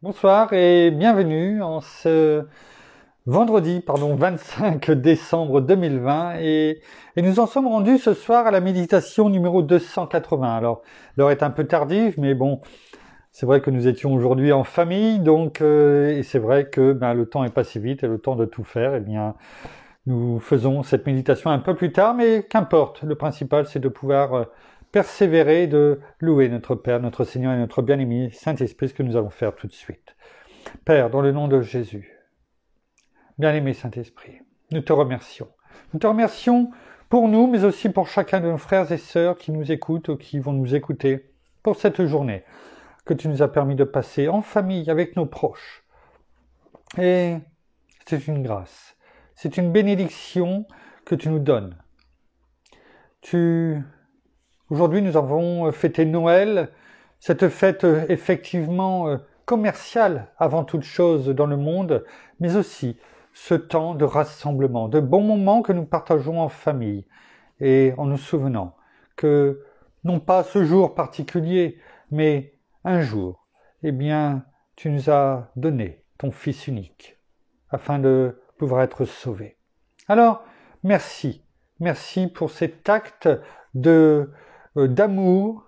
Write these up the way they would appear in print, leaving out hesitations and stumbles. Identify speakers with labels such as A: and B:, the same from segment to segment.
A: Bonsoir et bienvenue en ce vendredi 25 décembre 2020 et nous en sommes rendus ce soir à la méditation numéro 280. Alors l'heure est un peu tardive mais bon, c'est vrai que nous étions aujourd'hui en famille donc et c'est vrai que le temps est passé vite et le temps de tout faire, eh bien nous faisons cette méditation un peu plus tard, mais qu'importe, le principal c'est de pouvoir persévérer, de louer notre Père, notre Seigneur et notre bien-aimé Saint-Esprit, ce que nous allons faire tout de suite. Père, dans le nom de Jésus, bien-aimé Saint-Esprit, nous te remercions. Nous te remercions pour nous, mais aussi pour chacun de nos frères et sœurs qui nous écoutent ou qui vont nous écouter pour cette journée que tu nous as permis de passer en famille avec nos proches. Et c'est une grâce, c'est une bénédiction que tu nous donnes. Aujourd'hui, nous avons fêté Noël, cette fête effectivement commerciale avant toute chose dans le monde, mais aussi ce temps de rassemblement, de bons moments que nous partageons en famille et en nous souvenant que non pas ce jour particulier, mais un jour, eh bien, tu nous as donné ton Fils unique afin de pouvoir être sauvés. Alors, merci pour cet acte d'amour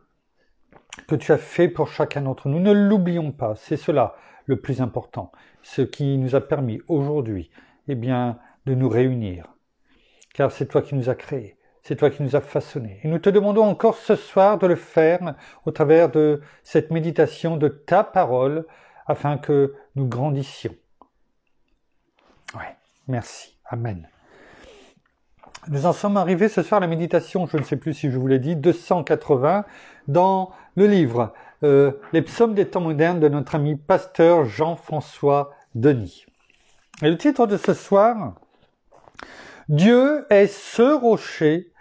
A: que tu as fait pour chacun d'entre nous. Ne l'oublions pas, c'est cela le plus important, ce qui nous a permis aujourd'hui, de nous réunir. Car c'est toi qui nous as créés, c'est toi qui nous as façonnés. Et nous te demandons encore ce soir de le faire au travers de cette méditation de ta parole, afin que nous grandissions. Ouais, merci. Amen. Nous en sommes arrivés ce soir à la méditation, je ne sais plus si je vous l'ai dit, 280, dans le livre Les psaumes des temps modernes de notre ami pasteur Jean-François Denis. Et le titre de ce soir, Dieu est ce rocher,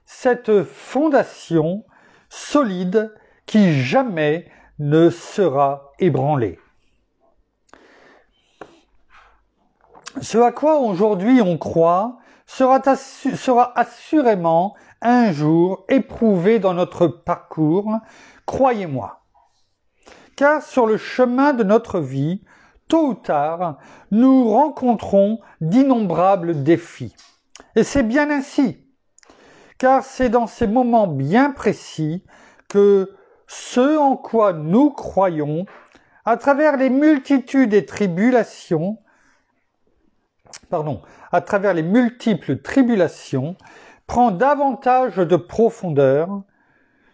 A: cette fondation solide qui jamais ne sera ébranlée. Ce à quoi aujourd'hui on croit sera assurément un jour éprouvé dans notre parcours, croyez-moi. Car sur le chemin de notre vie, tôt ou tard, nous rencontrons d'innombrables défis. Et c'est bien ainsi, car c'est dans ces moments bien précis que ce en quoi nous croyons, à travers les multitudes et tribulations, à travers les multiples tribulations, prend davantage de profondeur,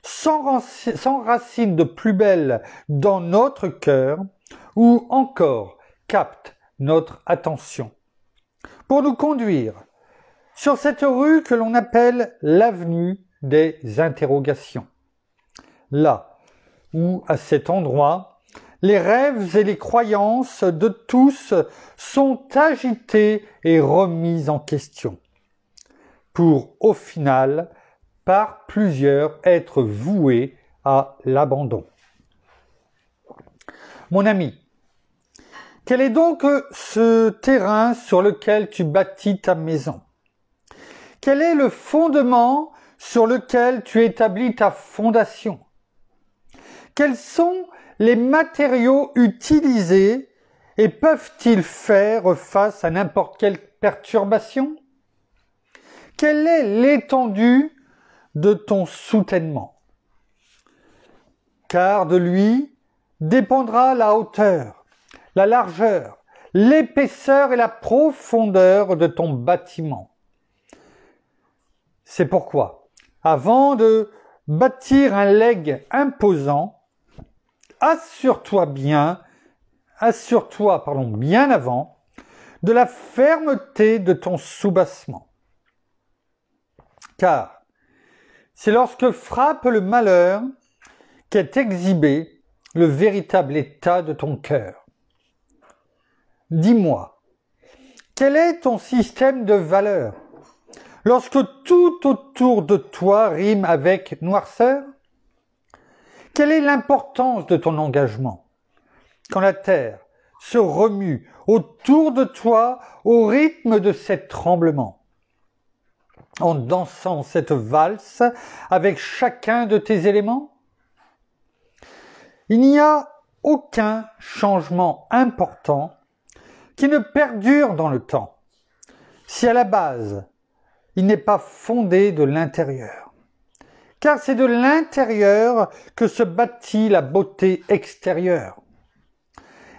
A: s'enracine de plus belle dans notre cœur, ou encore capte notre attention, pour nous conduire sur cette rue que l'on appelle l'avenue des interrogations. Là où, à cet endroit, les rêves et les croyances de tous sont agités et remis en question, pour au final, par plusieurs, être voués à l'abandon. Mon ami, quel est donc ce terrain sur lequel tu bâtis ta maison? Quel est le fondement sur lequel tu établis ta fondation? Quels sont les matériaux utilisés et peuvent-ils faire face à n'importe quelle perturbation? Quelle est l'étendue de ton soutènement? Car de lui dépendra la hauteur, la largeur, l'épaisseur et la profondeur de ton bâtiment. C'est pourquoi, avant de bâtir un legs imposant, assure-toi bien avant de la fermeté de ton soubassement. Car c'est lorsque frappe le malheur qu'est exhibé le véritable état de ton cœur. Dis-moi, quel est ton système de valeurs lorsque tout autour de toi rime avec noirceur? Quelle est l'importance de ton engagement quand la terre se remue autour de toi au rythme de ces tremblements, en dansant cette valse avec chacun de tes éléments? Il n'y a aucun changement important qui ne perdure dans le temps, si à la base, il n'est pas fondé de l'intérieur. Car c'est de l'intérieur que se bâtit la beauté extérieure.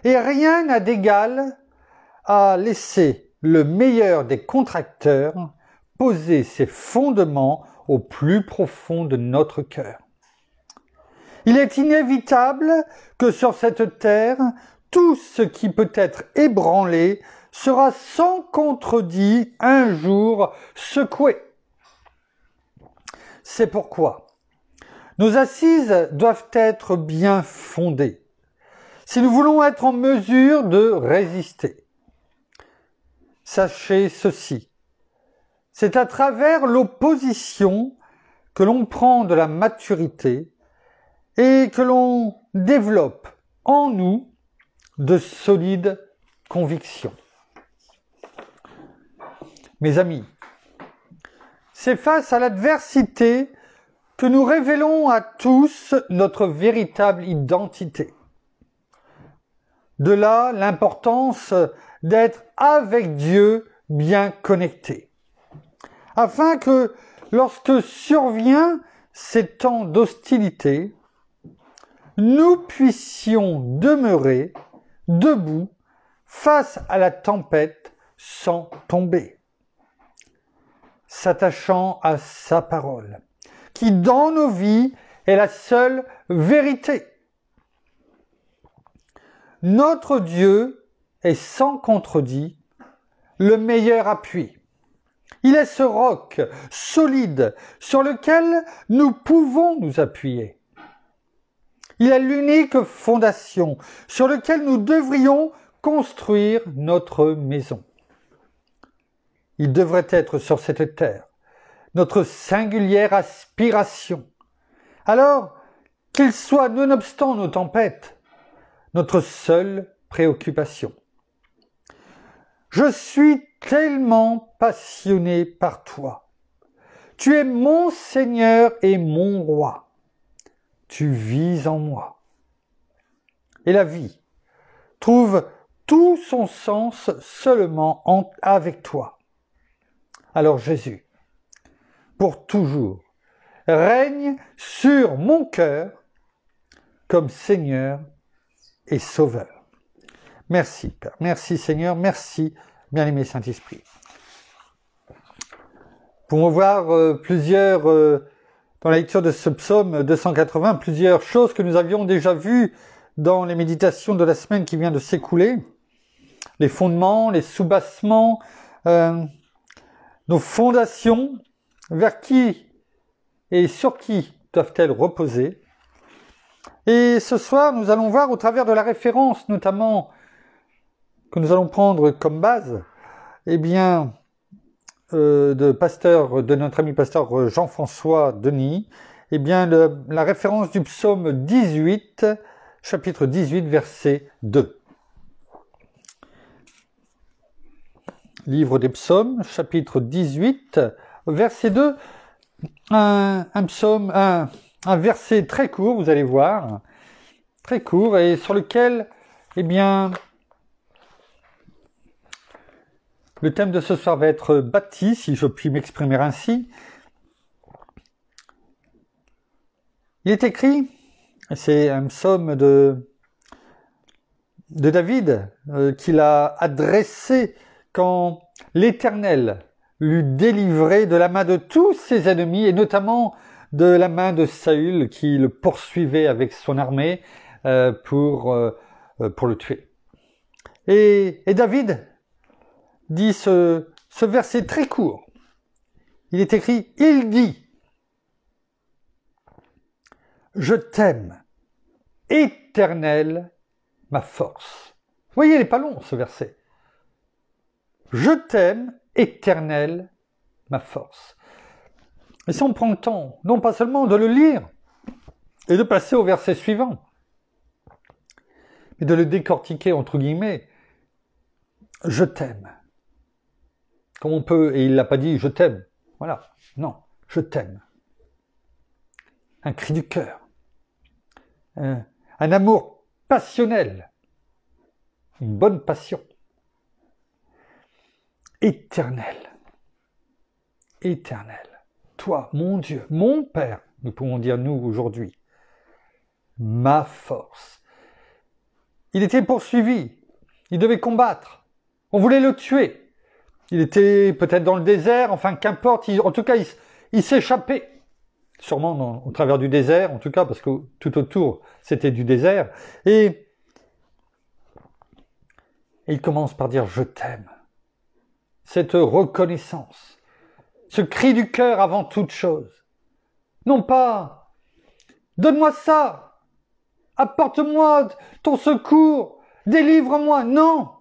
A: Et rien n'a d'égal à laisser le meilleur des contracteurs poser ses fondements au plus profond de notre cœur. Il est inévitable que sur cette terre, tout ce qui peut être ébranlé sera sans contredit un jour secoué. C'est pourquoi nos assises doivent être bien fondées, si nous voulons être en mesure de résister. Sachez ceci, c'est à travers l'opposition que l'on prend de la maturité et que l'on développe en nous de solides convictions. Mes amis, c'est face à l'adversité que nous révélons à tous notre véritable identité. De là l'importance d'être avec Dieu bien connecté, afin que lorsque survient ces temps d'hostilité, nous puissions demeurer debout face à la tempête sans tomber, s'attachant à sa parole, qui dans nos vies est la seule vérité. Notre Dieu est sans contredit le meilleur appui. Il est ce roc solide sur lequel nous pouvons nous appuyer. Il est l'unique fondation sur laquelle nous devrions construire notre maison. Il devrait être sur cette terre notre singulière aspiration. Alors, qu'il soit nonobstant nos tempêtes, notre seule préoccupation. Je suis tellement passionné par toi. Tu es mon Seigneur et mon Roi. Tu vis en moi. Et la vie trouve tout son sens seulement avec toi. Alors Jésus, pour toujours, règne sur mon cœur comme Seigneur et Sauveur. Merci Père, merci Seigneur, merci bien-aimé Saint-Esprit. Pour voir dans la lecture de ce psaume 280, plusieurs choses que nous avions déjà vues dans les méditations de la semaine qui vient de s'écouler. Les fondements, les soubassements, nos fondations, vers qui et sur qui doivent-elles reposer. Et ce soir, nous allons voir au travers de la référence, notamment, que nous allons prendre comme base, de notre ami pasteur Jean-François Denis, la référence du psaume 18, chapitre 18, verset 2. Livre des psaumes, chapitre 18, verset 2, un verset très court, vous allez voir, très court, et sur lequel, le thème de ce soir va être bâti, si je puis m'exprimer ainsi. Il est écrit, c'est un psaume de David qu'il a adressé quand l'Éternel l'eut délivré de la main de tous ses ennemis, et notamment de la main de Saül qui le poursuivait avec son armée pour le tuer. Et David dit ce verset très court. Il est écrit, il dit, « Je t'aime, Éternel, ma force. » Vous voyez, il n'est pas long ce verset. « Je t'aime, Éternel, ma force. » Et si on prend le temps, non pas seulement de le lire et de passer au verset suivant, mais de le décortiquer entre guillemets, « Je t'aime. » Comme on peut, et il l'a pas dit, je t'aime. Voilà. Non, je t'aime. Un cri du cœur. Un amour passionnelle, une bonne passion, éternelle, éternelle. Toi, mon Dieu, mon Père, nous pouvons dire nous aujourd'hui, ma force. Il était poursuivi, il devait combattre, on voulait le tuer. Il était peut-être dans le désert, enfin qu'importe, en tout cas il s'échappait. Sûrement au travers du désert, en tout cas, parce que tout autour, c'était du désert. Et il commence par dire « je t'aime ». Cette reconnaissance, ce cri du cœur avant toute chose. Non pas « donne-moi ça, apporte-moi ton secours, délivre-moi ». Non,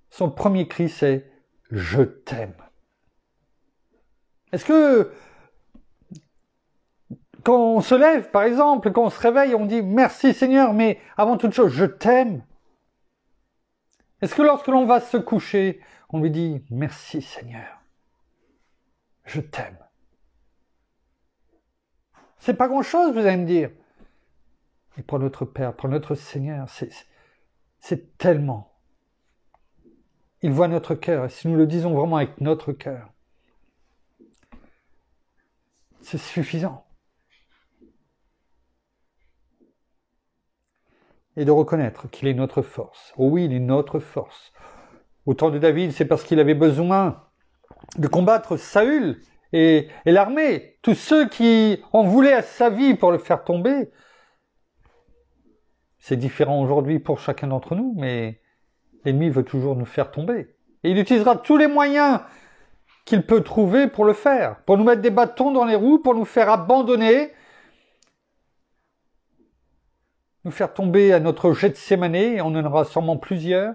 A: son premier cri c'est « je t'aime ». Est-ce que quand on se lève, par exemple, quand on se réveille, on dit « merci Seigneur », mais avant toute chose, « je t'aime ». Est-ce que lorsque l'on va se coucher, on lui dit « merci Seigneur, je t'aime ». C'est pas grand-chose, vous allez me dire. Et pour notre Père, pour notre Seigneur, c'est tellement. Il voit notre cœur, et si nous le disons vraiment avec notre cœur, c'est suffisant. Et de reconnaître qu'il est notre force. Oh oui, il est notre force. Au temps de David, c'est parce qu'il avait besoin de combattre Saül et l'armée. Tous ceux qui en voulaient à sa vie pour le faire tomber. C'est différent aujourd'hui pour chacun d'entre nous, mais l'ennemi veut toujours nous faire tomber. Et il utilisera tous les moyens qu'il peut trouver pour le faire. Pour nous mettre des bâtons dans les roues, pour nous faire abandonner, nous faire tomber à notre Gethsémane, et on en aura sûrement plusieurs,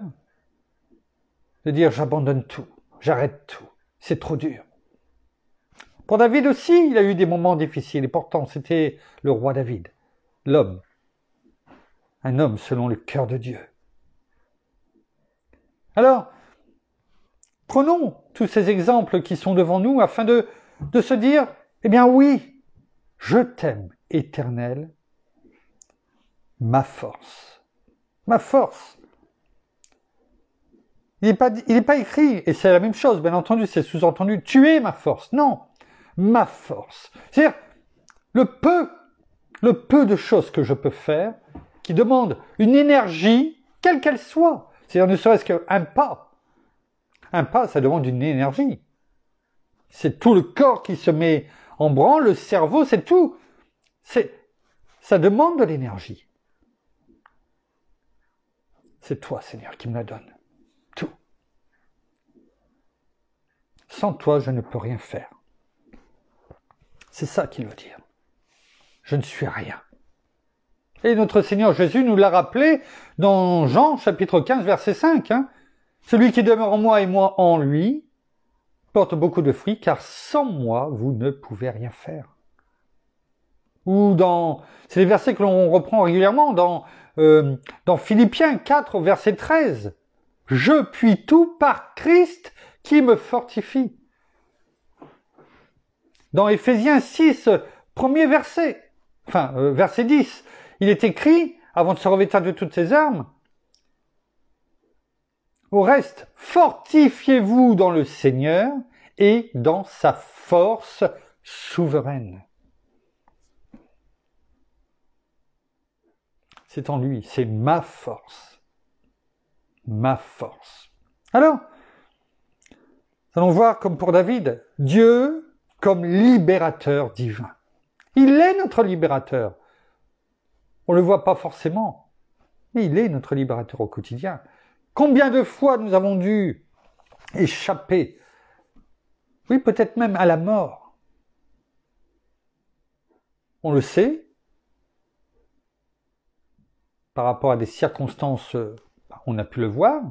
A: de dire j'abandonne tout, j'arrête tout, c'est trop dur. Pour David aussi, il a eu des moments difficiles, et pourtant c'était le roi David, l'homme, un homme selon le cœur de Dieu. Alors, prenons tous ces exemples qui sont devant nous afin de se dire, eh bien oui, je t'aime, Éternel, ma force. Ma force. Il n'est pas écrit, et c'est la même chose, bien entendu, c'est sous-entendu, tu es ma force. Non, ma force. C'est-à-dire, le peu de choses que je peux faire, qui demandent une énergie, quelle qu'elle soit. C'est-à-dire, ne serait-ce qu'un pas. Un pas, ça demande une énergie. C'est tout le corps qui se met en branle, le cerveau, c'est tout. Ça demande de l'énergie. C'est toi, Seigneur, qui me la donne. Tout. Sans toi, je ne peux rien faire. C'est ça qu'il veut dire. Je ne suis rien. Et notre Seigneur Jésus nous l'a rappelé dans Jean, chapitre 15, verset 5. Celui qui demeure en moi et moi en lui porte beaucoup de fruits, car sans moi, vous ne pouvez rien faire. Ou c'est les versets que l'on reprend régulièrement dans Philippiens 4, verset 13. Je puis tout par Christ qui me fortifie. Dans Éphésiens 6, premier verset, verset 10, il est écrit, avant de se revêtir de toutes ses armes, au reste, fortifiez-vous dans le Seigneur et dans sa force souveraine. C'est en lui, c'est ma force. Ma force. Alors, nous allons voir comme pour David, Dieu comme libérateur divin. Il est notre libérateur. On ne le voit pas forcément, mais il est notre libérateur au quotidien. Combien de fois nous avons dû échapper, oui, peut-être même à la mort. On le sait, par rapport à des circonstances, on a pu le voir,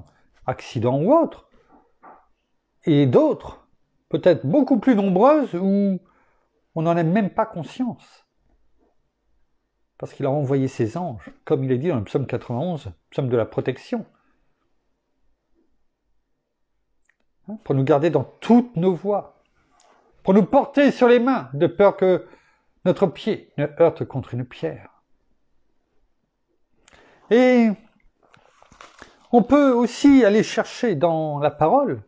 A: accidents ou autres, et d'autres, peut-être beaucoup plus nombreuses, où on n'en a même pas conscience. Parce qu'il a envoyé ses anges, comme il est dit dans le psaume 91, psaume de la protection, pour nous garder dans toutes nos voies, pour nous porter sur les mains, de peur que notre pied ne heurte contre une pierre. Et on peut aussi aller chercher dans la parole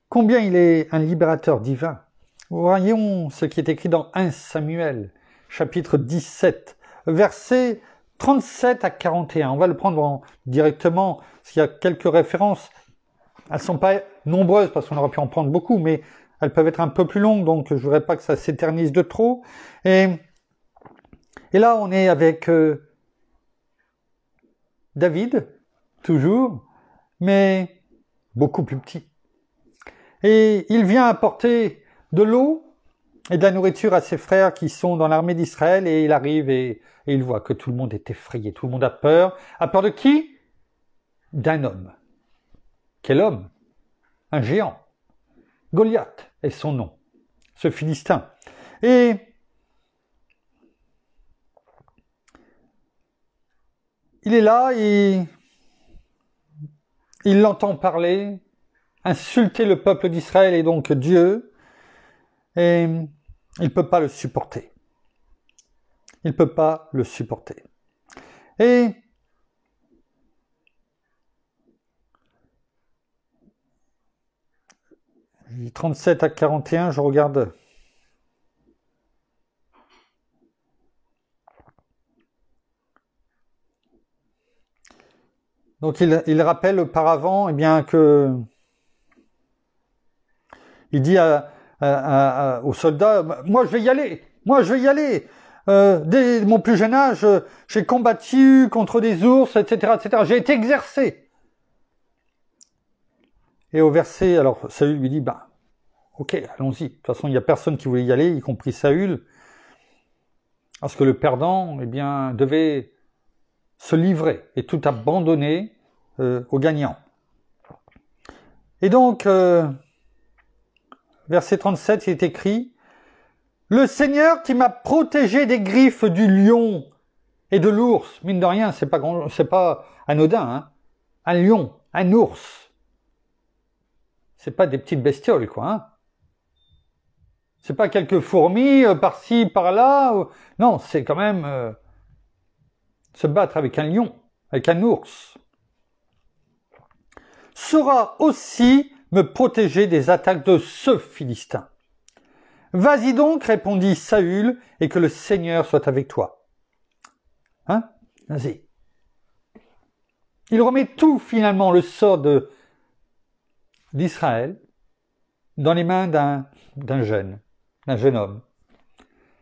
A: combien il est un libérateur divin. Voyons ce qui est écrit dans 1 Samuel, chapitre 17, versets 37 à 41. On va le prendre directement, parce qu'il y a quelques références. Elles ne sont pas nombreuses, parce qu'on aurait pu en prendre beaucoup, mais elles peuvent être un peu plus longues, donc je ne voudrais pas que ça s'éternise de trop. Et là, on est avec David, toujours, mais beaucoup plus petit. Et il vient apporter de l'eau et de la nourriture à ses frères qui sont dans l'armée d'Israël, et il arrive et il voit que tout le monde est effrayé, tout le monde a peur. A peur de qui? D'un homme. Quel homme? Un géant. Goliath est son nom, ce Philistin. Et il est là et il l'entend parler, insulter le peuple d'Israël et donc Dieu, et il ne peut pas le supporter. Il ne peut pas le supporter. Et « 37 à 41, je regarde. Donc il rappelle auparavant, eh bien, que il dit aux soldats, moi je vais y aller, dès mon plus jeune âge, j'ai combattu contre des ours, etc., etc. J'ai été exercé. Et au verset, alors Saül lui dit, ok, allons-y. De toute façon, il n'y a personne qui voulait y aller, y compris Saül, parce que le perdant, eh bien, devait se livrer et tout abandonner au gagnant. Et donc, verset 37, il est écrit, « Le Seigneur qui m'a protégé des griffes du lion et de l'ours. » Mine de rien, c'est pas anodin, hein. Un lion, un ours. C'est pas des petites bestioles, quoi, hein. C'est pas quelques fourmis par-ci, par-là. Non, c'est quand même se battre avec un lion, avec un ours. Saura aussi me protéger des attaques de ce Philistin. Vas-y donc, répondit Saül, et que le Seigneur soit avec toi. Hein? Vas-y. Il remet tout finalement, le sort d'Israël, dans les mains d'un jeune homme.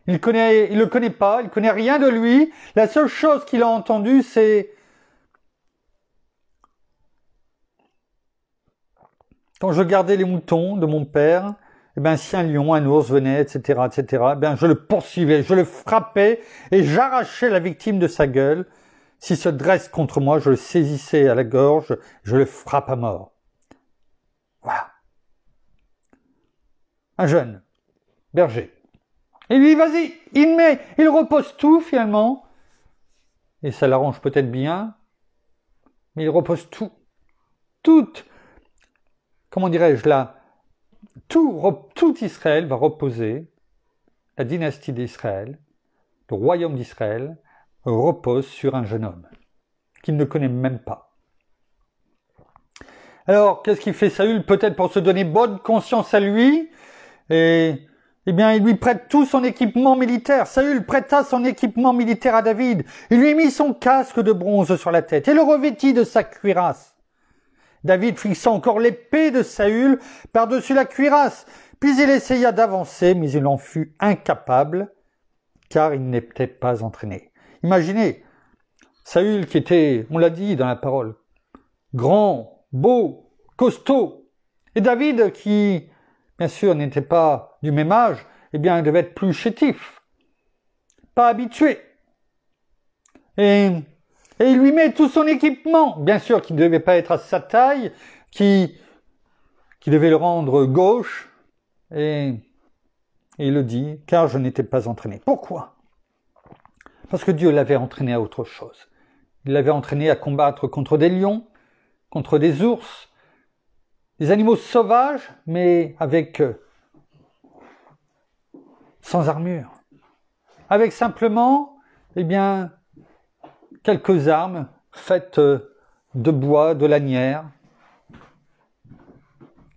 A: Il le connaît pas, il connaît rien de lui. La seule chose qu'il a entendue, c'est quand je gardais les moutons de mon père, eh ben, si un lion, un ours venait, etc., etc., eh ben, je le poursuivais, je le frappais et j'arrachais la victime de sa gueule. S'il se dresse contre moi, je le saisissais à la gorge, je le frappe à mort. Voilà. Un jeune berger. Et lui, vas-y, il repose tout finalement. Et ça l'arrange peut-être bien, mais il repose tout. Comment dirais-je là, tout Israël va reposer, la dynastie d'Israël, le royaume d'Israël, repose sur un jeune homme qu'il ne connaît même pas. Alors, qu'est-ce qu'il fait Saül? Peut-être pour se donner bonne conscience à lui, et eh bien, il lui prête tout son équipement militaire. Saül prêta son équipement militaire à David. Il lui mit son casque de bronze sur la tête et le revêtit de sa cuirasse. David fixa encore l'épée de Saül par-dessus la cuirasse. Puis il essaya d'avancer, mais il en fut incapable, car il n'était pas entraîné. Imaginez, Saül qui était, on l'a dit dans la parole, grand, beau, costaud, et David qui, bien sûr, n'était pas du même âge, eh bien, il devait être plus chétif, pas habitué. Et il lui met tout son équipement, bien sûr, qui ne devait pas être à sa taille, qui devait le rendre gauche, et il le dit, car je n'étais pas entraîné. Pourquoi? Parce que Dieu l'avait entraîné à autre chose. Il l'avait entraîné à combattre contre des lions, contre des ours, des animaux sauvages, mais sans armure. Avec simplement, eh bien, quelques armes faites de bois, de lanières.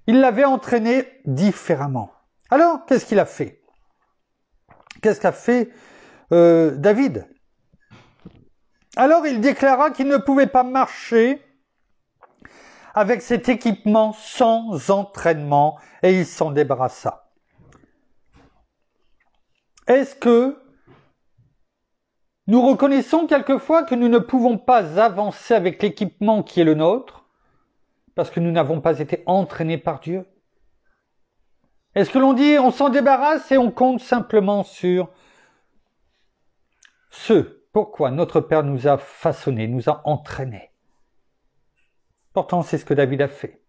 A: Il l'avait entraîné différemment. Alors, qu'est-ce qu'il a fait? Qu'est-ce qu'a fait David? Alors, il déclara qu'il ne pouvait pas marcher avec cet équipement sans entraînement et il s'en débarrassa. Est-ce que nous reconnaissons quelquefois que nous ne pouvons pas avancer avec l'équipement qui est le nôtre parce que nous n'avons pas été entraînés par Dieu? Est-ce que l'on dit on s'en débarrasse et on compte simplement sur ce pourquoi notre Père nous a façonnés, nous a entraînés? Pourtant, c'est ce que David a fait.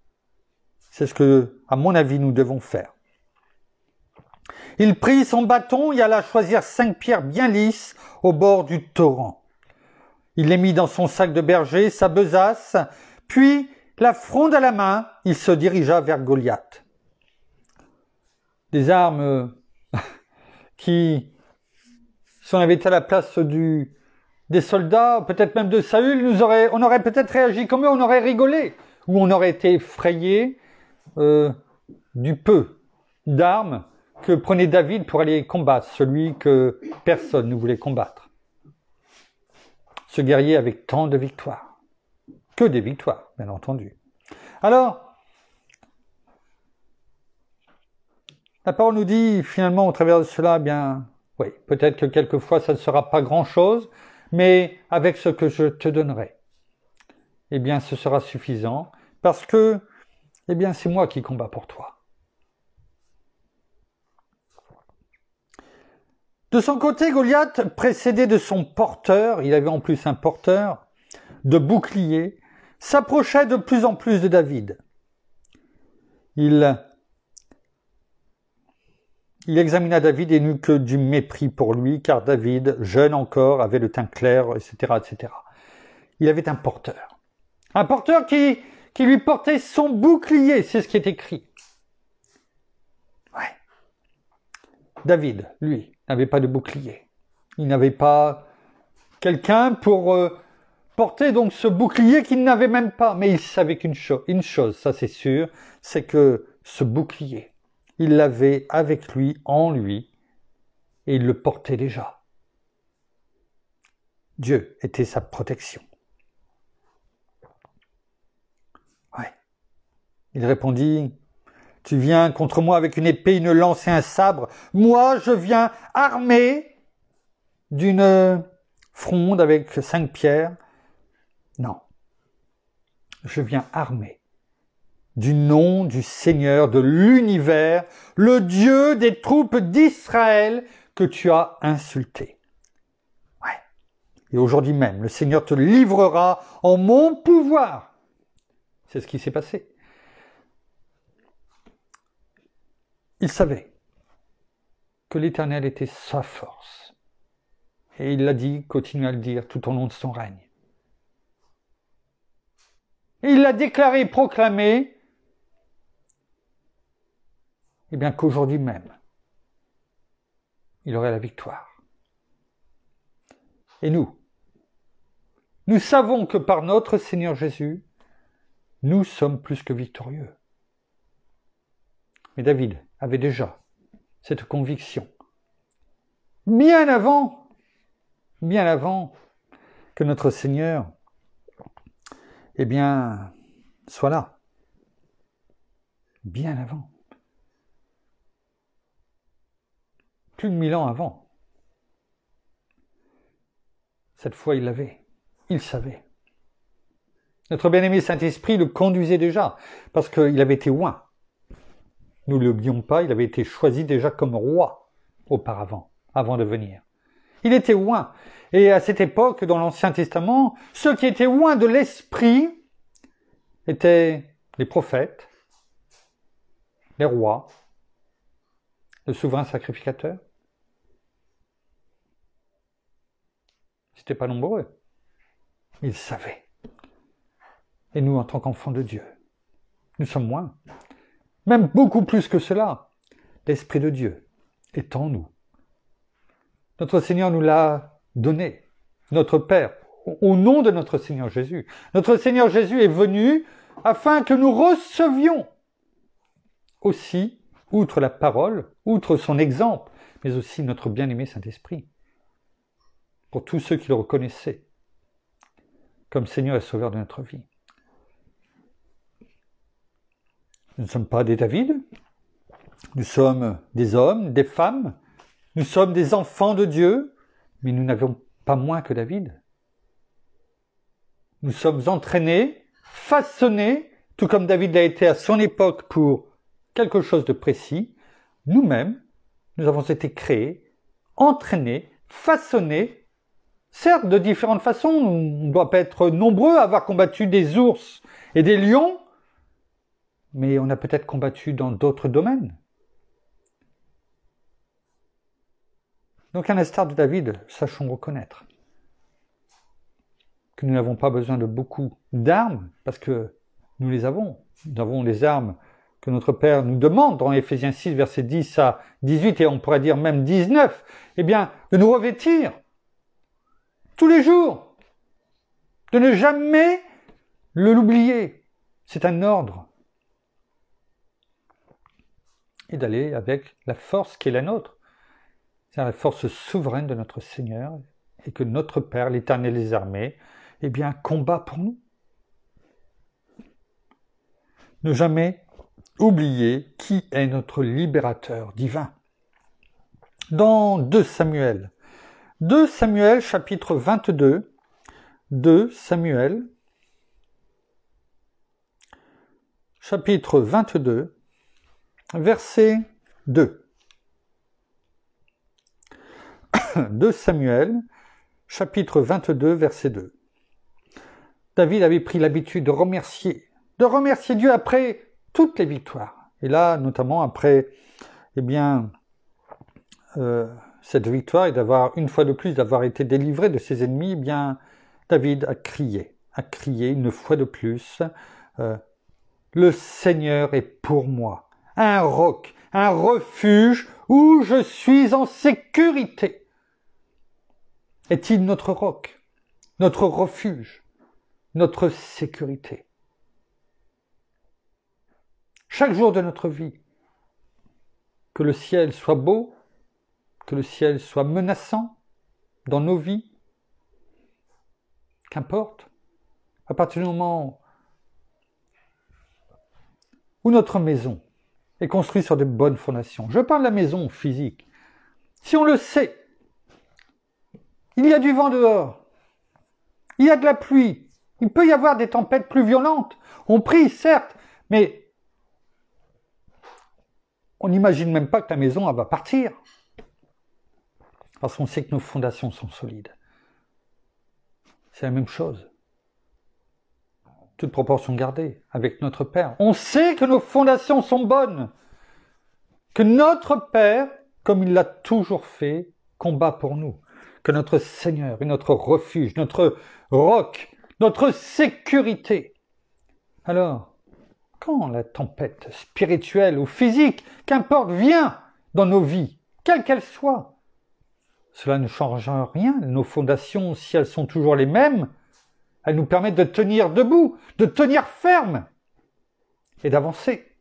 A: C'est ce que, à mon avis, nous devons faire. Il prit son bâton et alla choisir 5 pierres bien lisses au bord du torrent. Il les mit dans son sac de berger, sa besace, puis, la fronde à la main, il se dirigea vers Goliath. Des armes qui, si on avait été à la place des soldats, peut-être même de Saül, on aurait peut-être réagi comme eux, on aurait rigolé, ou on aurait été effrayé du peu d'armes que prenait David pour aller combattre, celui que personne ne voulait combattre. Ce guerrier avec tant de victoires. Que des victoires, bien entendu. Alors, la parole nous dit finalement au travers de cela, eh bien, oui, peut-être que quelquefois ça ne sera pas grand-chose, mais avec ce que je te donnerai, eh bien, ce sera suffisant, parce que, eh bien, c'est moi qui combats pour toi. De son côté, Goliath, précédé de son porteur, il avait en plus un porteur de bouclier, s'approchait de plus en plus de David. Il examina David et n'eut que du mépris pour lui, car David, jeune encore, avait le teint clair, etc., etc. Il avait un porteur. Un porteur qui lui portait son bouclier, c'est ce qui est écrit. Ouais. David, lui, n'avait pas de bouclier. Il n'avait pas quelqu'un pour porter donc ce bouclier qu'il n'avait même pas. Mais il savait une chose, ça c'est sûr, c'est que ce bouclier, il l'avait avec lui, en lui, et il le portait déjà. Dieu était sa protection. Ouais. Il répondit, « Tu viens contre moi avec une épée, une lance et un sabre. Moi, je viens armé d'une fronde avec 5 pierres. Non, je viens armé du nom du Seigneur de l'univers, le Dieu des troupes d'Israël que tu as insulté. Ouais. Et aujourd'hui même, le Seigneur te livrera en mon pouvoir. » C'est ce qui s'est passé. Il savait que l'Éternel était sa force. Et il l'a dit, continue à le dire tout au long de son règne. Et il l'a déclaré, proclamé, eh bien qu'aujourd'hui même, il aurait la victoire. Et nous savons que par notre Seigneur Jésus, nous sommes plus que victorieux. Mais David avait déjà cette conviction, bien avant que notre Seigneur, eh bien, soit là. Bien avant. Plus de 1000 ans avant. Cette fois, il l'avait. Il savait. Notre bien-aimé Saint-Esprit le conduisait déjà, parce qu'il avait été oint. Nous ne l'oublions pas, il avait été choisi déjà comme roi auparavant, avant de venir. Il était oint. Et à cette époque, dans l'Ancien Testament, ceux qui étaient oints de l'Esprit étaient les prophètes, les rois, le souverain sacrificateur. C'était pas nombreux. Ils savaient. Et nous, en tant qu'enfants de Dieu, nous sommes moins. Même beaucoup plus que cela. L'Esprit de Dieu est en nous. Notre Seigneur nous l'a donné. Notre Père au nom de notre Seigneur Jésus. Notre Seigneur Jésus est venu afin que nous recevions aussi, outre la parole, outre son exemple, mais aussi notre bien-aimé Saint-Esprit, pour tous ceux qui le reconnaissaient comme Seigneur et Sauveur de notre vie. Nous ne sommes pas des David, nous sommes des hommes, des femmes, nous sommes des enfants de Dieu, mais nous n'avons pas moins que David. Nous sommes entraînés, façonnés, tout comme David l'a été à son époque pour quelque chose de précis. Nous-mêmes, nous avons été créés, entraînés, façonnés, certes de différentes façons. On ne doit pas être nombreux à avoir combattu des ours et des lions, mais on a peut-être combattu dans d'autres domaines. Donc à l'instar de David, sachons reconnaître que nous n'avons pas besoin de beaucoup d'armes, parce que nous les avons. Nous avons les armes que notre Père nous demande dans Éphésiens 6, versets 10 à 18, et on pourrait dire même 19, eh bien, de nous revêtir tous les jours, de ne jamais l'oublier. C'est un ordre. Et d'aller avec la force qui est la nôtre, c'est la force souveraine de notre Seigneur, et que notre Père, l'Éternel des armées, eh bien, combat pour nous. Ne jamais oublier qui est notre libérateur divin. Dans 2 Samuel chapitre 22, 2 Samuel, chapitre 22, verset 2. 2 Samuel, chapitre 22, verset 2. David avait pris l'habitude de remercier Dieu après toutes les victoires. Et là, notamment après, cette victoire et d'avoir, une fois de plus, d'avoir été délivré de ses ennemis, David a crié une fois de plus, le Seigneur est pour moi, un roc, un refuge où je suis en sécurité. Est-il notre roc, notre refuge, notre sécurité? Chaque jour de notre vie, que le ciel soit beau, que le ciel soit menaçant dans nos vies, qu'importe, à partir du moment où notre maison est construite sur de bonnes fondations. Je parle de la maison physique. Si on le sait, il y a du vent dehors, il y a de la pluie, il peut y avoir des tempêtes plus violentes. On prie, certes, mais on n'imagine même pas que la maison elle va partir. Parce qu'on sait que nos fondations sont solides. C'est la même chose. Toute proportion gardée avec notre Père. On sait que nos fondations sont bonnes. Que notre Père, comme il l'a toujours fait, combat pour nous. Que notre Seigneur est notre refuge, notre roc, notre sécurité. Alors, quand la tempête spirituelle ou physique, qu'importe, vient dans nos vies, quelle qu'elle soit, cela ne change rien. Nos fondations, si elles sont toujours les mêmes, elles nous permettent de tenir debout, de tenir ferme et d'avancer.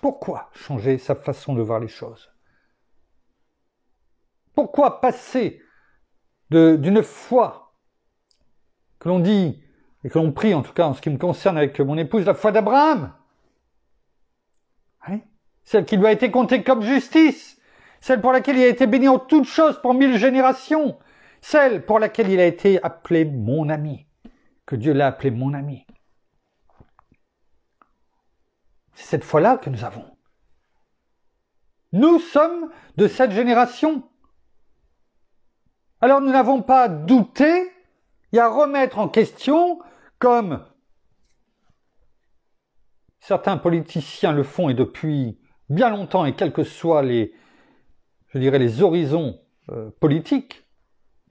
A: Pourquoi changer sa façon de voir les choses? Pourquoi passer d'une foi que l'on dit, et que l'on prie en tout cas en ce qui me concerne avec mon épouse, la foi d'Abraham, celle qui lui a été comptée comme justice, celle pour laquelle il a été béni en toutes choses pour 1000 générations, celle pour laquelle il a été appelé mon ami, que Dieu l'a appelé mon ami. C'est cette foi-là que nous avons. Nous sommes de cette génération. Alors nous n'avons pas douté et à remettre en question, comme certains politiciens le font et depuis bien longtemps, et quels que soient les horizons politiques,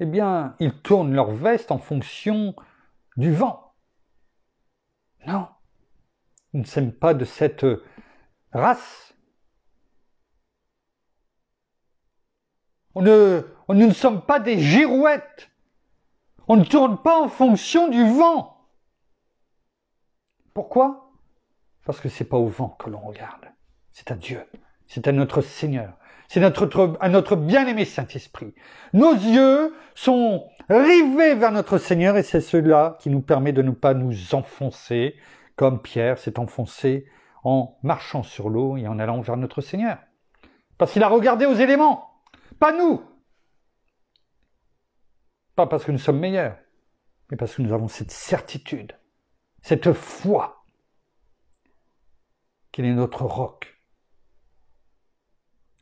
A: eh bien, ils tournent leur veste en fonction du vent. Non, nous ne sommes pas de cette race. On ne Nous ne sommes pas des girouettes. On ne tourne pas en fonction du vent. Pourquoi? Parce que c'est pas au vent que l'on regarde. C'est à Dieu. C'est à notre Seigneur. C'est à notre bien-aimé Saint-Esprit. Nos yeux sont rivés vers notre Seigneur et c'est cela qui nous permet de ne pas nous enfoncer comme Pierre s'est enfoncé en marchant sur l'eau et en allant vers notre Seigneur. Parce qu'il a regardé aux éléments, pas nous. Pas parce que nous sommes meilleurs, mais parce que nous avons cette certitude, cette foi qu'il est notre roc,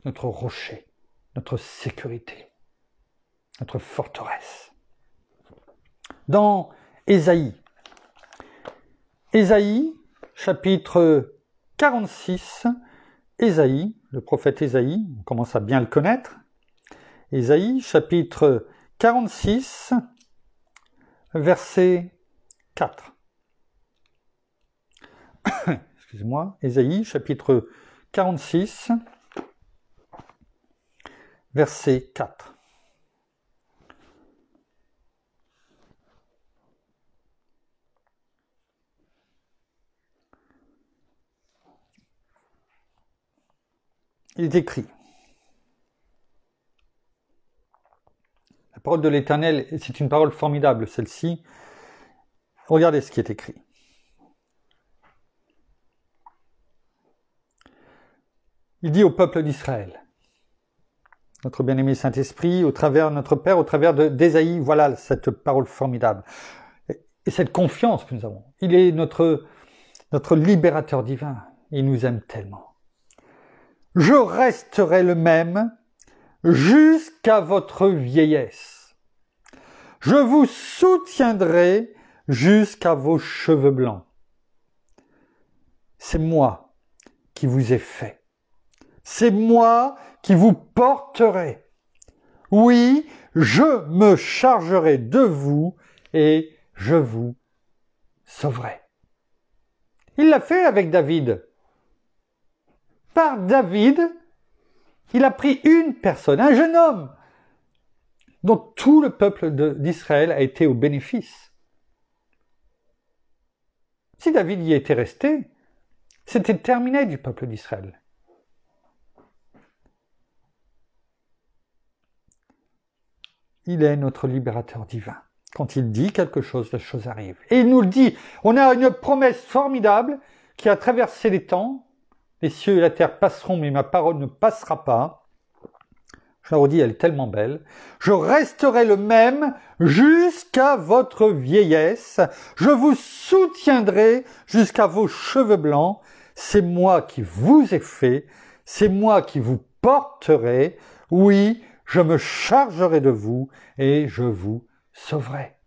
A: notre rocher, notre sécurité, notre forteresse. Dans Ésaïe, chapitre 46, Ésaïe, le prophète Ésaïe, on commence à bien le connaître. Ésaïe, chapitre 46, verset 4. Excusez-moi, Ésaïe, chapitre 46, verset 4. Il est écrit: la parole de l'Éternel, c'est une parole formidable, celle-ci. Regardez ce qui est écrit. Il dit au peuple d'Israël, notre bien-aimé Saint-Esprit, au travers de notre Père, au travers d'Ésaïe, voilà cette parole formidable. Et cette confiance que nous avons. Il est notre libérateur divin. Il nous aime tellement. Je resterai le même jusqu'à votre vieillesse. Je vous soutiendrai jusqu'à vos cheveux blancs. C'est moi qui vous ai fait. C'est moi qui vous porterai. Oui, je me chargerai de vous et je vous sauverai. Il l'a fait avec David. Par David, il a pris une personne, un jeune homme, dont tout le peuple d'Israël a été au bénéfice. Si David y était resté, c'était terminé du peuple d'Israël. Il est notre libérateur divin. Quand il dit quelque chose, la chose arrive. Et il nous le dit. On a une promesse formidable qui a traversé les temps. Les cieux et la terre passeront, mais ma parole ne passera pas. Je la redis, elle est tellement belle. Je resterai le même jusqu'à votre vieillesse. Je vous soutiendrai jusqu'à vos cheveux blancs. C'est moi qui vous ai fait. C'est moi qui vous porterai. Oui, je me chargerai de vous et je vous sauverai.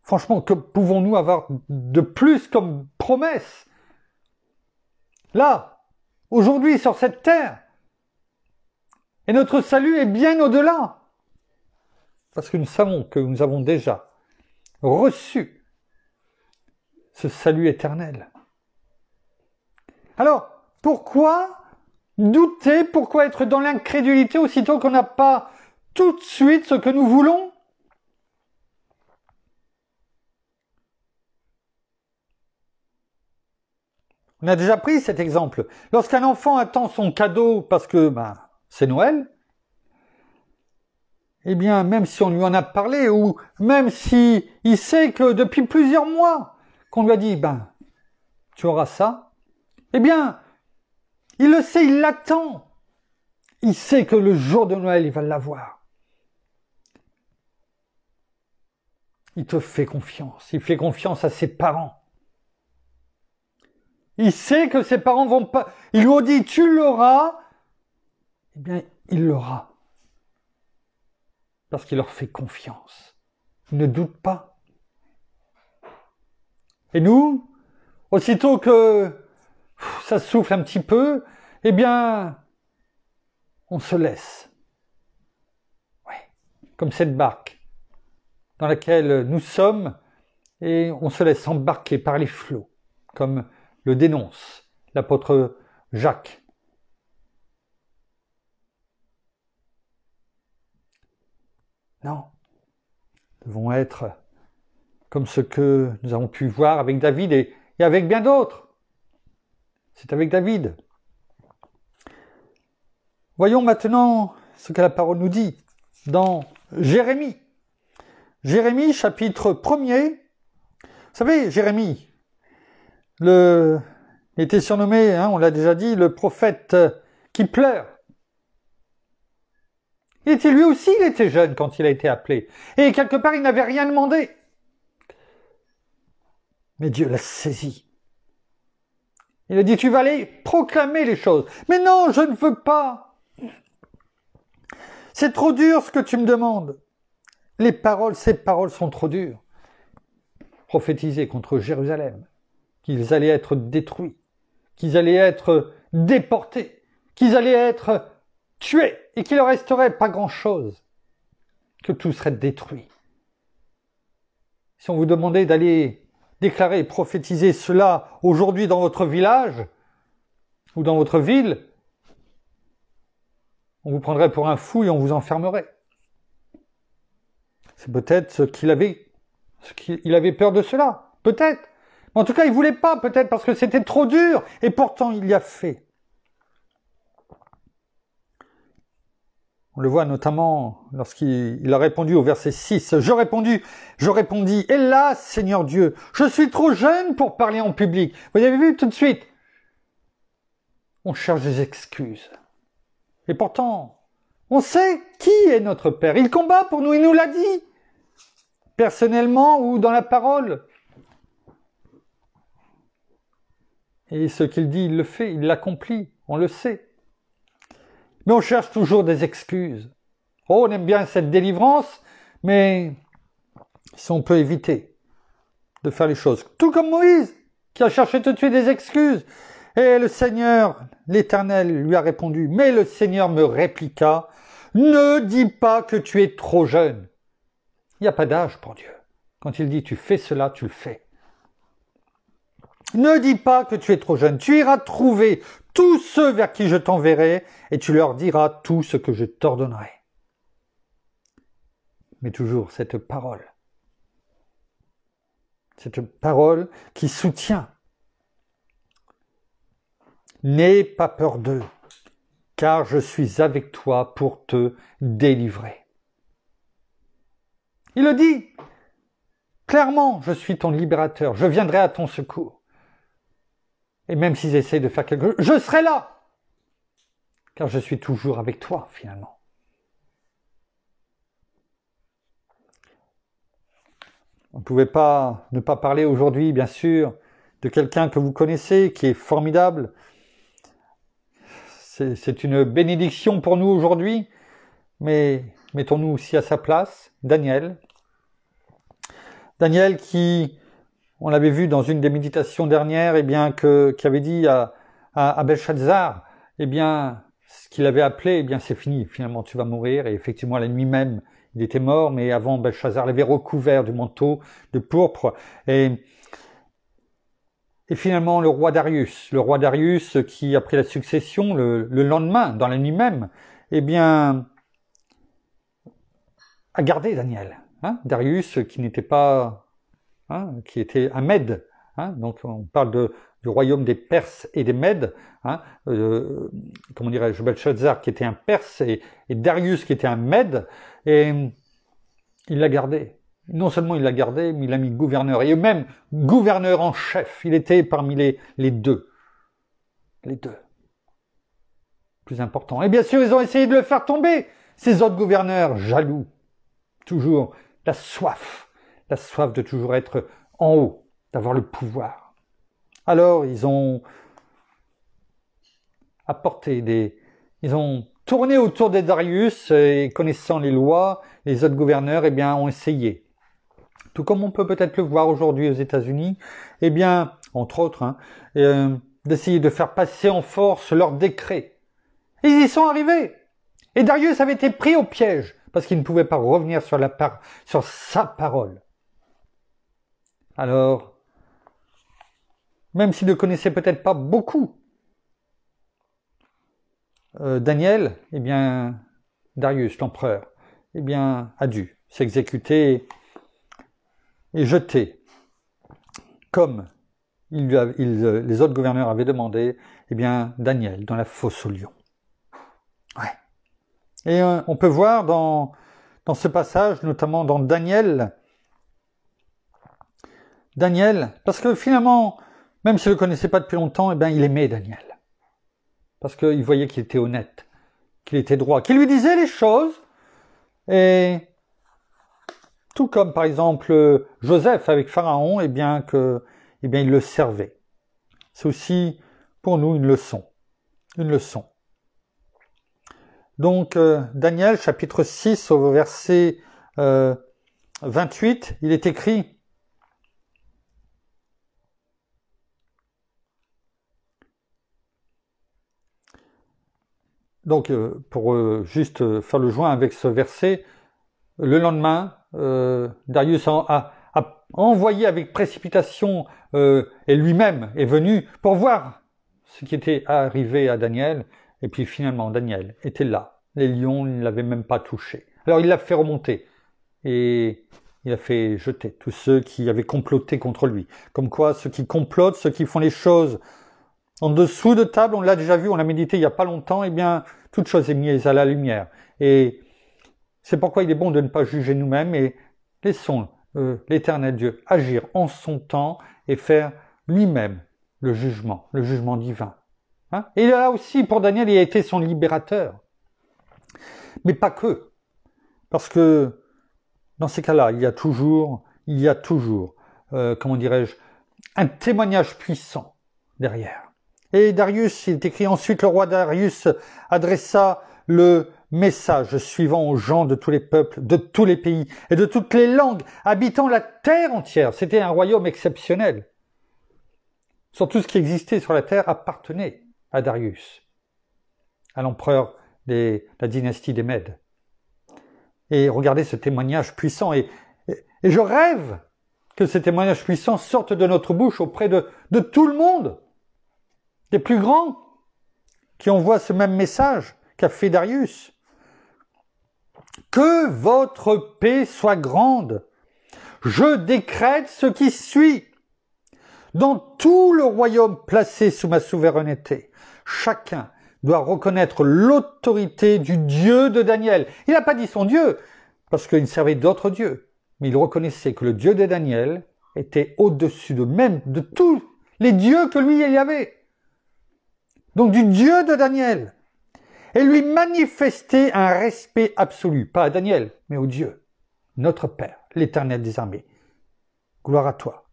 A: Franchement, que pouvons-nous avoir de plus comme promesse? Là, aujourd'hui, sur cette terre. Et notre salut est bien au-delà. Parce que nous savons que nous avons déjà reçu ce salut éternel. Alors, pourquoi douter? Pourquoi être dans l'incrédulité aussitôt qu'on n'a pas tout de suite ce que nous voulons? On a déjà pris cet exemple. Lorsqu'un enfant attend son cadeau parce que c'est Noël, eh bien, même si on lui en a parlé, ou même si il sait que depuis plusieurs mois qu'on lui a dit, tu auras ça, eh bien, il le sait, il l'attend. Il sait que le jour de Noël, il va l'avoir. Il te fait confiance. Il fait confiance à ses parents. Il sait que ses parents vont pas... Ils lui ont dit, tu l'auras. Eh bien, il l'aura. Parce qu'il leur fait confiance. Il ne doute pas. Et nous, aussitôt que ça souffle un petit peu, eh bien, on se laisse. Ouais. Comme cette barque dans laquelle nous sommes et on se laisse embarquer par les flots, comme le dénonce l'apôtre Jacques. Non. Nous devons être comme ce que nous avons pu voir avec David et avec bien d'autres. C'est avec David. Voyons maintenant ce que la parole nous dit dans Jérémie. Jérémie, chapitre 1er. Vous savez, Jérémie, il était surnommé, on l'a déjà dit, le prophète qui pleure. Il était jeune quand il a été appelé. Et quelque part, il n'avait rien demandé. Mais Dieu l'a saisi. Il a dit, tu vas aller proclamer les choses. Mais non, je ne veux pas. C'est trop dur ce que tu me demandes. Ces paroles sont trop dures. Prophétiser contre Jérusalem, qu'ils allaient être détruits, qu'ils allaient être déportés, qu'ils allaient être tués et qu'il ne resterait pas grand-chose, que tout serait détruit. Si on vous demandait d'aller déclarer et prophétiser cela aujourd'hui dans votre village ou dans votre ville, on vous prendrait pour un fou et on vous enfermerait. C'est peut-être qu'il avait peur de cela, peut-être. En tout cas, il ne voulait pas, peut-être parce que c'était trop dur, et pourtant il y a fait. On le voit notamment lorsqu'il a répondu au verset 6. Je répondis, hélas, Seigneur Dieu, je suis trop jeune pour parler en public. Vous avez vu tout de suite? On cherche des excuses. Et pourtant, on sait qui est notre Père. Il combat pour nous, il nous l'a dit. Personnellement ou dans la parole. Et ce qu'il dit, il le fait, il l'accomplit, on le sait. Mais on cherche toujours des excuses. Oh, on aime bien cette délivrance, mais si on peut éviter de faire les choses. Tout comme Moïse, qui a cherché de tuer des excuses. Et le Seigneur, l'Éternel, lui a répondu. Mais le Seigneur me répliqua, ne dis pas que tu es trop jeune. Il n'y a pas d'âge pour Dieu. Quand il dit tu fais cela, tu le fais. Ne dis pas que tu es trop jeune. Tu iras trouver tous ceux vers qui je t'enverrai et tu leur diras tout ce que je t'ordonnerai. Mais toujours cette parole qui soutient. N'aie pas peur d'eux, car je suis avec toi pour te délivrer. Il le dit clairement, je suis ton libérateur, je viendrai à ton secours. Et même s'ils essayent de faire quelque chose, je serai là, car je suis toujours avec toi finalement. On ne pouvait pas ne pas parler aujourd'hui, bien sûr, de quelqu'un que vous connaissez, qui est formidable. C'est une bénédiction pour nous aujourd'hui, mais mettons-nous aussi à sa place, Daniel. Daniel qui, on l'avait vu dans une des méditations dernières, qui avait dit à Belshazzar, ce qu'il avait appelé, c'est fini, finalement tu vas mourir. Et effectivement, la nuit même, il était mort, mais avant, Belshazzar l'avait recouvert du manteau de pourpre. Et finalement, le roi Darius qui a pris la succession le lendemain, dans la nuit même, a gardé Daniel. Darius qui n'était pas, qui était un Mède. Donc on parle du royaume des Perses et des Mèdes. Belshazzar qui était un Perse et Darius qui était un Mède. Et il l'a gardé. Non seulement il l'a gardé, mais il l'a mis gouverneur. Et même gouverneur en chef. Il était parmi les deux. Les deux. Plus important. Et bien sûr, ils ont essayé de le faire tomber. Ces autres gouverneurs, jaloux. Toujours la soif de toujours être en haut, d'avoir le pouvoir. Alors, ils ont ils ont tourné autour de Darius et connaissant les lois, les autres gouverneurs, ont essayé. Tout comme on peut peut-être le voir aujourd'hui aux États-Unis, entre autres, d'essayer de faire passer en force leurs décrets. Et ils y sont arrivés. Et Darius avait été pris au piège. Parce qu'il ne pouvait pas revenir sur sa parole. Alors, même s'il ne connaissait peut-être pas beaucoup Daniel, Darius, l'empereur, eh bien, a dû s'exécuter et jeter, comme les autres gouverneurs avaient demandé, eh bien, Daniel dans la fosse aux lions. Ouais. Et on peut voir dans ce passage, notamment dans Daniel, parce que finalement, même s'il ne le connaissait pas depuis longtemps, eh bien, il aimait Daniel. Parce qu'il voyait qu'il était honnête, qu'il était droit, qu'il lui disait les choses. Et tout comme, par exemple, Joseph avec Pharaon, eh bien, il le servait. C'est aussi, pour nous, une leçon. Une leçon. Donc, Daniel, chapitre 6, au verset 28, il est écrit: donc, pour juste faire le joint avec ce verset, le lendemain, Darius a envoyé avec précipitation, et lui-même est venu pour voir ce qui était arrivé à Daniel, et puis finalement Daniel était là. Les lions ne l'avaient même pas touché. Alors il l'a fait remonter, et il a fait jeter tous ceux qui avaient comploté contre lui. Comme quoi, ceux qui complotent, ceux qui font les choses en dessous de table, on l'a déjà vu, on l'a médité il n'y a pas longtemps, eh bien, toute chose est mise à la lumière. Et c'est pourquoi il est bon de ne pas juger nous-mêmes et laissons l'Éternel Dieu agir en son temps et faire lui-même le jugement divin. Hein? Et là aussi, pour Daniel, il a été son libérateur. Mais pas que. Parce que dans ces cas-là, il y a toujours, comment dirais-je, un témoignage puissant derrière. Et Darius, il est écrit ensuite, le roi Darius adressa le message suivant aux gens de tous les peuples, de tous les pays et de toutes les langues, habitant la terre entière. C'était un royaume exceptionnel. Sur tout ce qui existait sur la terre appartenait à Darius, à l'empereur de la dynastie des Mèdes. Et regardez ce témoignage puissant. Et je rêve que ces témoignages puissants sortent de notre bouche auprès de tout le monde, des plus grands, qui envoient ce même message qu'a fait Darius. Que votre paix soit grande. Je décrète ce qui suit. Dans tout le royaume placé sous ma souveraineté, chacun doit reconnaître l'autorité du Dieu de Daniel. Il n'a pas dit son Dieu, parce qu'il servait d'autres dieux, mais il reconnaissait que le Dieu de Daniel était au-dessus de tous les dieux que lui il y avait. Donc du Dieu de Daniel. Et lui manifester un respect absolu, pas à Daniel, mais au Dieu, notre Père, l'Éternel des armées. Gloire à toi.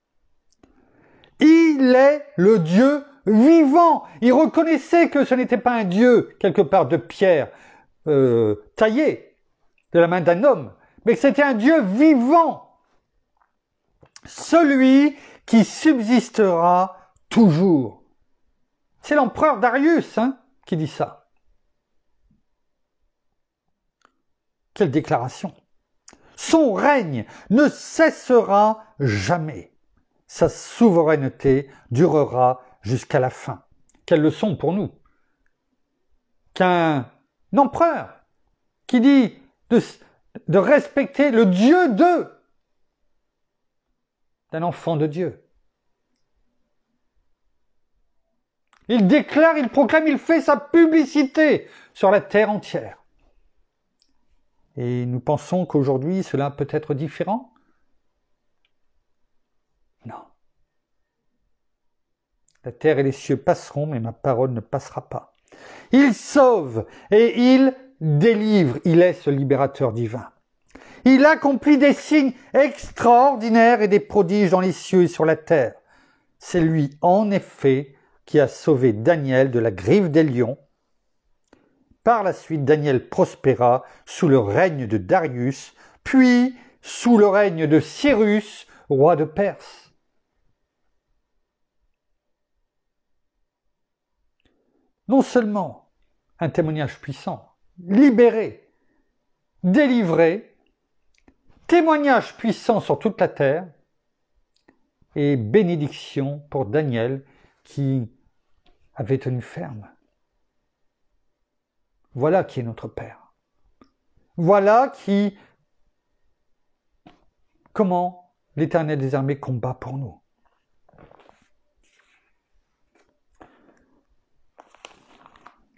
A: Il est le Dieu vivant. Il reconnaissait que ce n'était pas un Dieu, quelque part, de pierre taillé de la main d'un homme, mais que c'était un Dieu vivant. Celui qui subsistera toujours. C'est l'empereur Darius qui dit ça. Quelle déclaration! Son règne ne cessera jamais. Sa souveraineté durera jusqu'à la fin. Quelle leçon pour nous! Qu'un empereur qui dit de respecter le Dieu d'un enfant de Dieu. Il déclare, il proclame, il fait sa publicité sur la terre entière. Et nous pensons qu'aujourd'hui, cela peut être différent? Non. La terre et les cieux passeront, mais ma parole ne passera pas. Il sauve et il délivre. Il est ce libérateur divin. Il accomplit des signes extraordinaires et des prodiges dans les cieux et sur la terre. C'est lui, en effet, qui a sauvé Daniel de la griffe des lions. Par la suite, Daniel prospéra sous le règne de Darius, puis sous le règne de Cyrus, roi de Perse. Non seulement un témoignage puissant, libéré, délivré, témoignage puissant sur toute la terre, et bénédiction pour Daniel qui avait tenu ferme. Voilà qui est notre Père. Voilà comment l'Éternel des armées combat pour nous.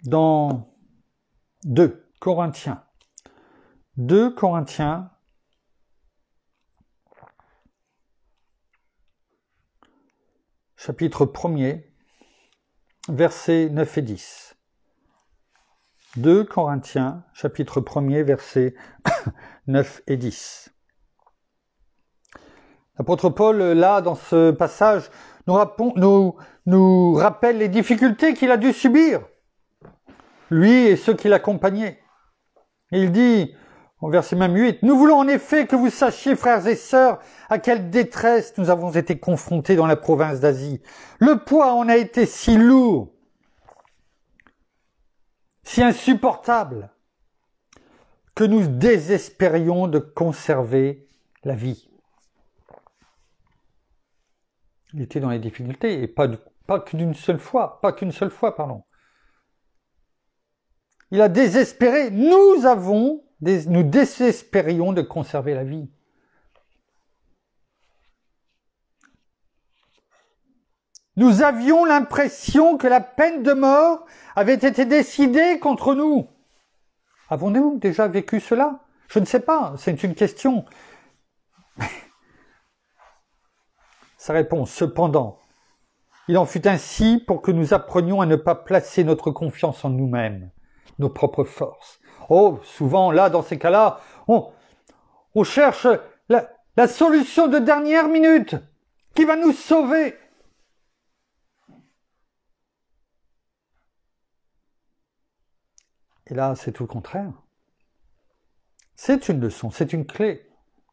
A: Dans 2 Corinthiens, chapitre 1er, versets 9 et 10. 2 Corinthiens, chapitre 1er, versets 9 et 10. L'apôtre Paul, là, dans ce passage, nous rappelle les difficultés qu'il a dû subir, lui et ceux qui l'accompagnaient. Il dit, au verset même 8, « Nous voulons en effet que vous sachiez, frères et sœurs, à quelle détresse nous avons été confrontés dans la province d'Asie. Le poids en a été si lourd, si insupportable, que nous désespérions de conserver la vie. » Il était dans les difficultés, et pas qu'une seule fois, pardon. Il a désespéré. Nous désespérions de conserver la vie. Nous avions l'impression que la peine de mort avait été décidée contre nous. Avons-nous déjà vécu cela? Je ne sais pas, c'est une question. Sa réponse, cependant, il en fut ainsi pour que nous apprenions à ne pas placer notre confiance en nous-mêmes, nos propres forces. Oh, souvent, là, dans ces cas-là, on cherche la solution de dernière minute qui va nous sauver. Et là, c'est tout le contraire. C'est une leçon, c'est une clé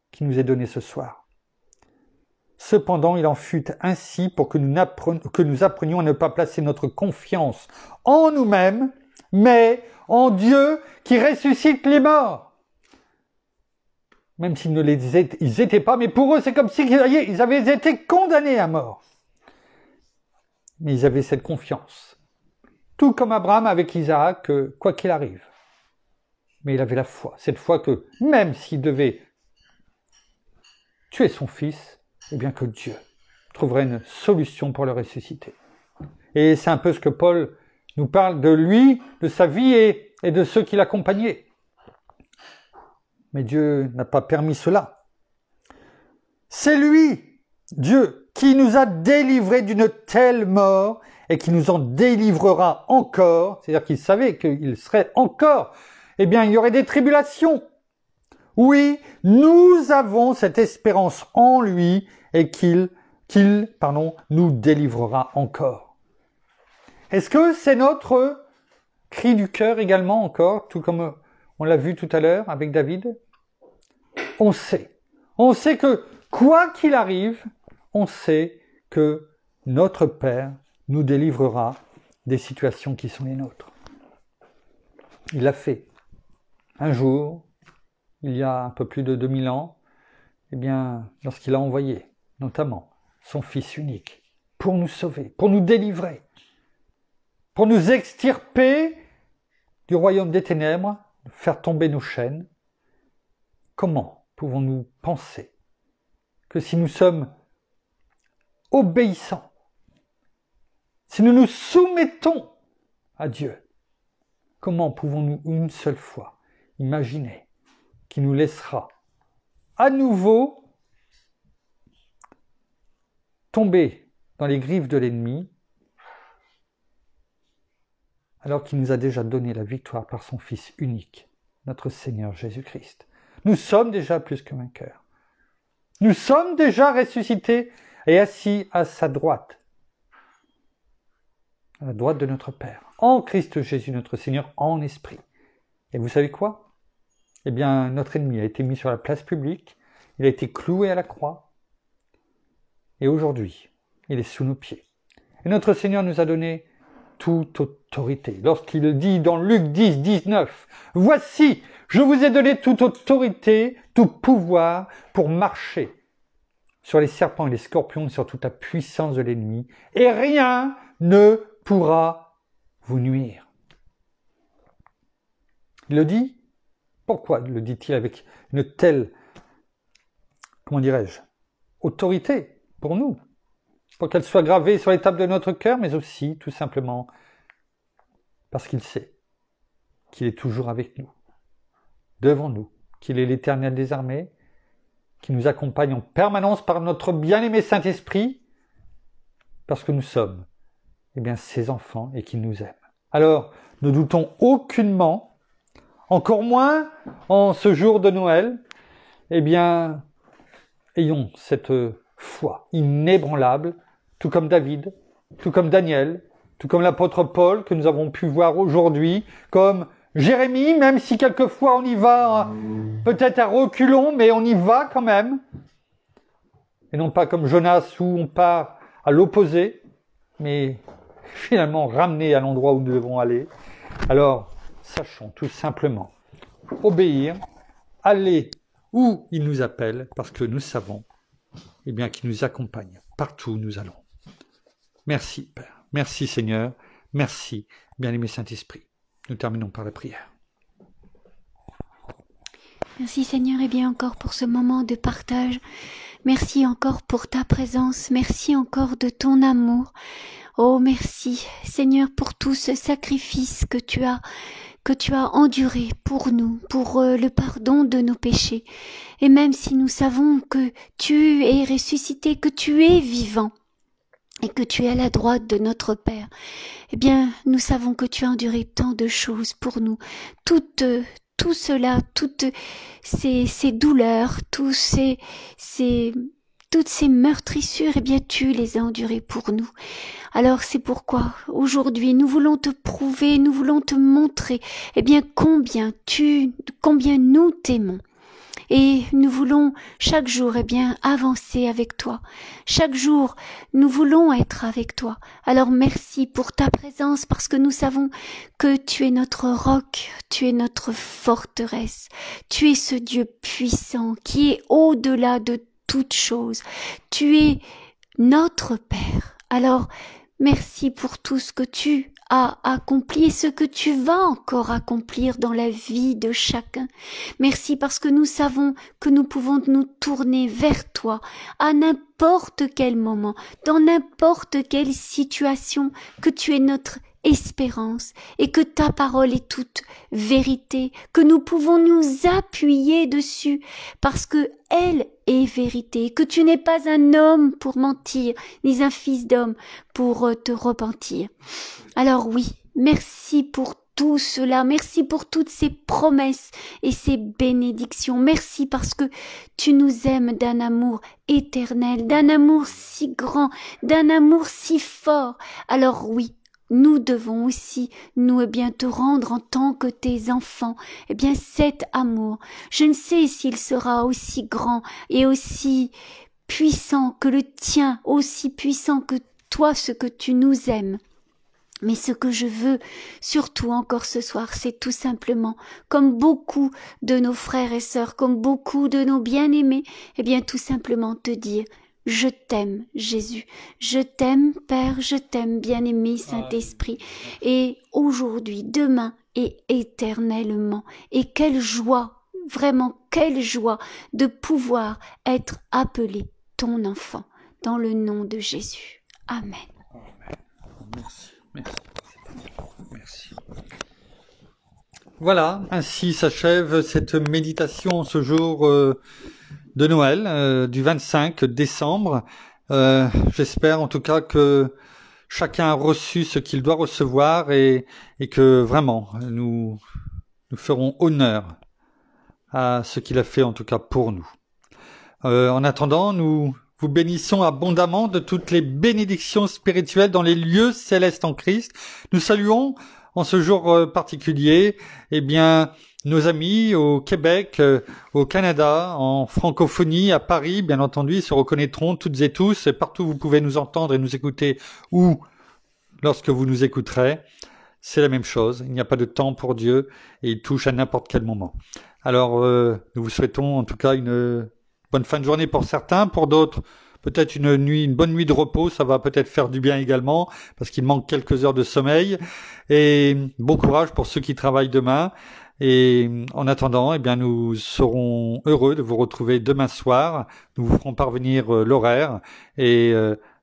A: qui nous est donnée ce soir. Cependant, il en fut ainsi pour que nous apprenions à ne pas placer notre confiance en nous-mêmes, mais en Dieu qui ressuscite les morts. Même s'ils ne ils étaient pas, mais pour eux, c'est comme s'ils avaient été condamnés à mort. Mais ils avaient cette confiance. Tout comme Abraham avec Isaac, quoi qu'il arrive. Mais il avait la foi. Cette foi que, même s'il devait tuer son fils, eh bien que Dieu trouverait une solution pour le ressusciter. Et c'est un peu ce que Paul nous parle de lui, de sa vie et de ceux qui l'accompagnaient. Mais Dieu n'a pas permis cela. C'est lui, Dieu, qui nous a délivrés d'une telle mort et qui nous en délivrera encore. C'est-à-dire qu'il savait qu'il serait encore, eh bien, il y aurait des tribulations. Oui, nous avons cette espérance en lui et qu'il nous délivrera encore. Est-ce que c'est notre cri du cœur également encore, tout comme on l'a vu tout à l'heure avec David? On sait que quoi qu'il arrive, on sait que notre Père nous délivrera des situations qui sont les nôtres. Il l'a fait. Un jour, il y a un peu plus de 2000 ans, eh bien, lorsqu'il a envoyé, notamment, son Fils unique, pour nous sauver, pour nous délivrer, pour nous extirper du royaume des ténèbres, faire tomber nos chaînes. Comment pouvons-nous penser que si nous sommes obéissants, si nous nous soumettons à Dieu, comment pouvons-nous une seule fois imaginer qu'il nous laissera à nouveau tomber dans les griffes de l'ennemi, alors qu'il nous a déjà donné la victoire par son Fils unique, notre Seigneur Jésus-Christ. Nous sommes déjà plus que vainqueurs. Nous sommes déjà ressuscités et assis à sa droite, à la droite de notre Père, en Christ Jésus notre Seigneur, en esprit. Et vous savez quoi? Eh bien, notre ennemi a été mis sur la place publique, il a été cloué à la croix, et aujourd'hui, il est sous nos pieds. Et notre Seigneur nous a donné toute autorité. Lorsqu'il dit dans Luc 10, 19, « Voici, je vous ai donné toute autorité, tout pouvoir pour marcher sur les serpents et les scorpions, sur toute la puissance de l'ennemi, et rien ne pourra vous nuire. » Il le dit Pourquoi le dit-il avec une telle, comment dirais-je, autorité pour nous? Pour qu'elle soit gravée sur les tables de notre cœur, mais aussi, tout simplement, parce qu'il sait qu'il est toujours avec nous, devant nous, qu'il est l'Éternel des armées, qui nous accompagne en permanence par notre bien-aimé Saint-Esprit, parce que nous sommes, ses enfants et qu'il nous aime. Alors, ne doutons aucunement, encore moins en ce jour de Noël, ayons cette foi inébranlable, tout comme David, tout comme Daniel, tout comme l'apôtre Paul que nous avons pu voir aujourd'hui, comme Jérémie, même si quelquefois on y va peut-être à reculons, mais on y va quand même. Et non pas comme Jonas où on part à l'opposé, mais finalement ramené à l'endroit où nous devons aller. Alors, sachons tout simplement obéir, aller où il nous appelle, parce que nous savons qu'il nous accompagne partout où nous allons. Merci Père, merci Seigneur, merci bien-aimé Saint-Esprit. Nous terminons par la prière.
B: Merci Seigneur, encore pour ce moment de partage. Merci encore pour ta présence. Merci encore de ton amour. Oh, merci Seigneur pour tout ce sacrifice que tu as enduré pour nous, pour le pardon de nos péchés. Et même si nous savons que tu es ressuscité, que tu es vivant, et que tu es à la droite de notre Père, nous savons que tu as enduré tant de choses pour nous. Tout cela, toutes ces douleurs, toutes ces meurtrissures, tu les as endurées pour nous. Alors c'est pourquoi aujourd'hui nous voulons te prouver, nous voulons te montrer combien nous t'aimons. Et nous voulons chaque jour avancer avec toi. Chaque jour, nous voulons être avec toi. Alors merci pour ta présence parce que nous savons que tu es notre roc, tu es notre forteresse. Tu es ce Dieu puissant qui est au-delà de toute chose. Tu es notre Père. Alors merci pour tout ce que tu as accompli et ce que tu vas encore accomplir dans la vie de chacun. Merci parce que nous savons que nous pouvons nous tourner vers toi à n'importe quel moment, dans n'importe quelle situation, que tu es notre espérance et que ta parole est toute vérité, que nous pouvons nous appuyer dessus parce que elle est vérité, que tu n'es pas un homme pour mentir, ni un fils d'homme pour te repentir. Alors oui, merci pour tout cela, merci pour toutes ces promesses et ces bénédictions, merci parce que tu nous aimes d'un amour éternel, d'un amour si grand, d'un amour si fort. Alors oui, nous devons aussi, nous, te rendre en tant que tes enfants, cet amour. Je ne sais s'il sera aussi grand et aussi puissant que le tien, aussi puissant que toi, ce que tu nous aimes. Mais ce que je veux, surtout encore ce soir, c'est tout simplement, comme beaucoup de nos frères et sœurs, comme beaucoup de nos bien-aimés, tout simplement te dire, je t'aime, Jésus, je t'aime, Père, je t'aime, bien-aimé Saint-Esprit, et aujourd'hui, demain et éternellement. Et quelle joie, vraiment quelle joie de pouvoir être appelé ton enfant, dans le nom de Jésus. Amen.
A: Merci. Voilà, ainsi s'achève cette méditation ce jour de Noël, du 25 décembre. J'espère en tout cas que chacun a reçu ce qu'il doit recevoir et que vraiment nous ferons honneur à ce qu'il a fait en tout cas pour nous. En attendant, nous vous bénissons abondamment de toutes les bénédictions spirituelles dans les lieux célestes en Christ. Nous saluons en ce jour particulier, nos amis au Québec, au Canada, en francophonie, à Paris, bien entendu, ils se reconnaîtront toutes et tous, et partout vous pouvez nous entendre et nous écouter, ou lorsque vous nous écouterez, c'est la même chose. Il n'y a pas de temps pour Dieu, et il touche à n'importe quel moment. Alors, nous vous souhaitons en tout cas une bonne fin de journée pour certains, pour d'autres, peut-être une bonne nuit de repos, ça va peut-être faire du bien également, parce qu'il manque quelques heures de sommeil. Et bon courage pour ceux qui travaillent demain. Et en attendant, eh bien, nous serons heureux de vous retrouver demain soir. Nous vous ferons parvenir l'horaire et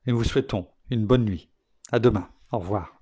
A: nous vous souhaitons une bonne nuit. À demain. Au revoir.